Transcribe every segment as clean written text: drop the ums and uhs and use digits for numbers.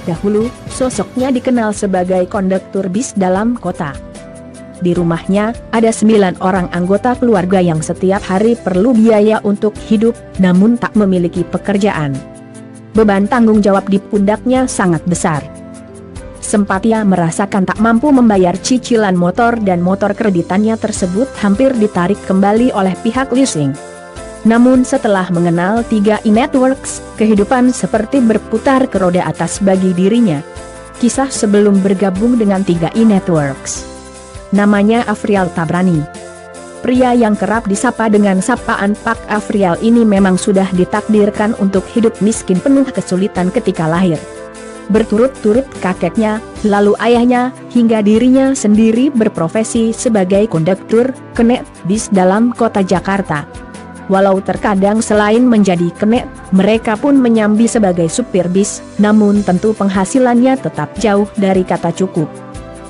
Dahulu, sosoknya dikenal sebagai kondektur bis dalam kota. Di rumahnya, ada 9 orang anggota keluarga yang setiap hari perlu biaya untuk hidup, namun tak memiliki pekerjaan. Beban tanggung jawab di pundaknya sangat besar. Sempat ia merasakan tak mampu membayar cicilan motor dan motor kreditannya tersebut hampir ditarik kembali oleh pihak leasing. Namun setelah mengenal 3i Networks, kehidupan seperti berputar ke roda atas bagi dirinya. Kisah sebelum bergabung dengan 3i Networks. Namanya Afrial Tabrani. Pria yang kerap disapa dengan sapaan Pak Afrial ini memang sudah ditakdirkan untuk hidup miskin penuh kesulitan ketika lahir. Berturut-turut kakeknya, lalu ayahnya, hingga dirinya sendiri berprofesi sebagai kondektur, kenek, bis dalam kota Jakarta. Walau terkadang selain menjadi kenek, mereka pun menyambi sebagai supir bis, namun tentu penghasilannya tetap jauh dari kata cukup.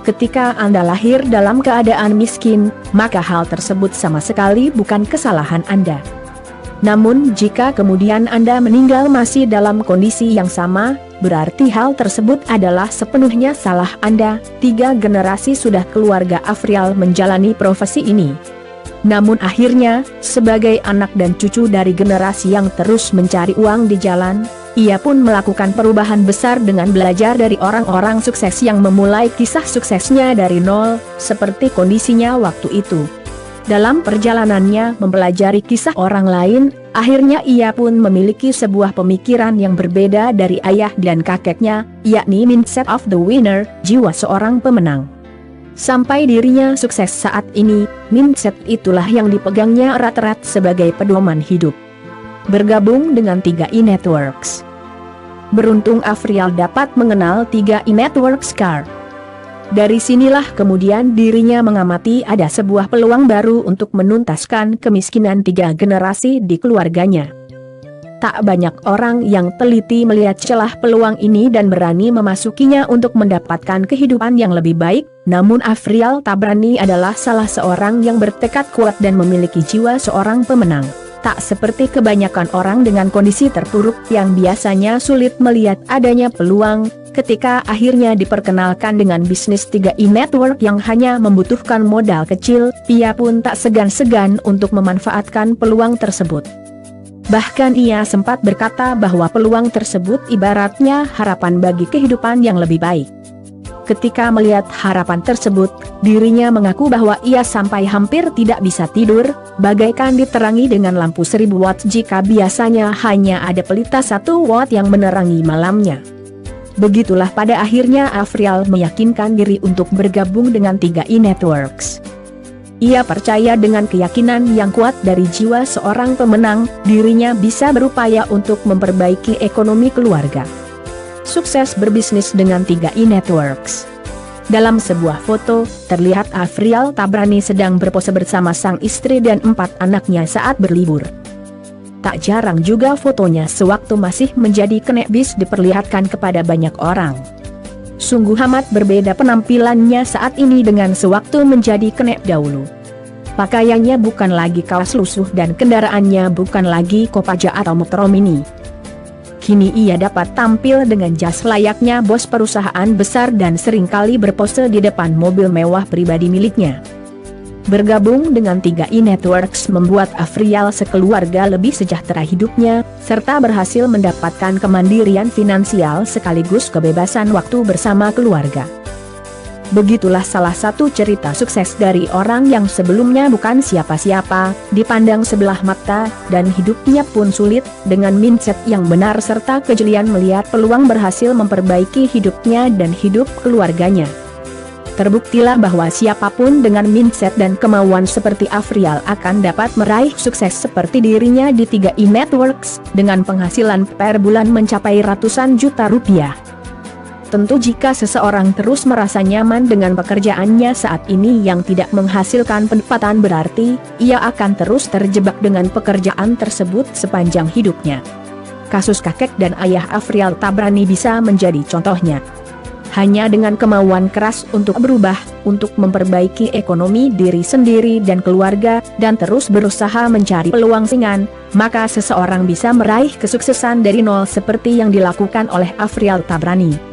Ketika Anda lahir dalam keadaan miskin, maka hal tersebut sama sekali bukan kesalahan Anda. Namun jika kemudian Anda meninggal masih dalam kondisi yang sama, berarti hal tersebut adalah sepenuhnya salah Anda. 3 generasi sudah keluarga Afrial menjalani profesi ini. Namun akhirnya, sebagai anak dan cucu dari generasi yang terus mencari uang di jalan, ia pun melakukan perubahan besar dengan belajar dari orang-orang sukses yang memulai kisah suksesnya dari nol, seperti kondisinya waktu itu. Dalam perjalanannya mempelajari kisah orang lain, akhirnya ia pun memiliki sebuah pemikiran yang berbeda dari ayah dan kakeknya, yakni mindset of the winner, jiwa seorang pemenang. Sampai dirinya sukses saat ini, mindset itulah yang dipegangnya erat-erat sebagai pedoman hidup. Bergabung dengan 3i Networks. Beruntung Afrial dapat mengenal 3i Networks Car. Dari sinilah kemudian dirinya mengamati ada sebuah peluang baru untuk menuntaskan kemiskinan 3 generasi di keluarganya. Tak banyak orang yang teliti melihat celah peluang ini dan berani memasukinya untuk mendapatkan kehidupan yang lebih baik, namun Afrial Tabrani adalah salah seorang yang bertekad kuat dan memiliki jiwa seorang pemenang. Tak seperti kebanyakan orang dengan kondisi terpuruk yang biasanya sulit melihat adanya peluang, ketika akhirnya diperkenalkan dengan bisnis 3i Network yang hanya membutuhkan modal kecil, ia pun tak segan-segan untuk memanfaatkan peluang tersebut. Bahkan ia sempat berkata bahwa peluang tersebut ibaratnya harapan bagi kehidupan yang lebih baik. Ketika melihat harapan tersebut, dirinya mengaku bahwa ia sampai hampir tidak bisa tidur, bagaikan diterangi dengan lampu 1000 watt jika biasanya hanya ada pelita 1 watt yang menerangi malamnya. Begitulah pada akhirnya Afrial meyakinkan diri untuk bergabung dengan 3i Networks. Ia percaya dengan keyakinan yang kuat dari jiwa seorang pemenang, dirinya bisa berupaya untuk memperbaiki ekonomi keluarga. Sukses berbisnis dengan 3i Networks. Dalam sebuah foto, terlihat Afrial Tabrani sedang berpose bersama sang istri dan 4 anaknya saat berlibur. Tak jarang juga fotonya sewaktu masih menjadi kenek bis diperlihatkan kepada banyak orang. Sungguh amat berbeda penampilannya saat ini dengan sewaktu menjadi kenek dahulu. Pakaiannya bukan lagi kaos lusuh dan kendaraannya bukan lagi Kopaja atau motor mini. Kini ia dapat tampil dengan jas layaknya bos perusahaan besar dan seringkali berpose di depan mobil mewah pribadi miliknya. Bergabung dengan 3i Networks membuat Afrial sekeluarga lebih sejahtera hidupnya, serta berhasil mendapatkan kemandirian finansial sekaligus kebebasan waktu bersama keluarga. Begitulah salah satu cerita sukses dari orang yang sebelumnya bukan siapa-siapa, dipandang sebelah mata, dan hidupnya pun sulit, dengan mindset yang benar serta kejelian melihat peluang berhasil memperbaiki hidupnya dan hidup keluarganya. Terbuktilah bahwa siapapun dengan mindset dan kemauan seperti Afrial akan dapat meraih sukses seperti dirinya di 3i Networks, dengan penghasilan per bulan mencapai ratusan juta rupiah. Tentu jika seseorang terus merasa nyaman dengan pekerjaannya saat ini yang tidak menghasilkan pendapatan berarti, ia akan terus terjebak dengan pekerjaan tersebut sepanjang hidupnya. Kasus kakek dan ayah Afrial Tabrani bisa menjadi contohnya. Hanya dengan kemauan keras untuk berubah, untuk memperbaiki ekonomi diri sendiri dan keluarga, dan terus berusaha mencari peluang saingan, maka seseorang bisa meraih kesuksesan dari nol seperti yang dilakukan oleh Afrial Tabrani.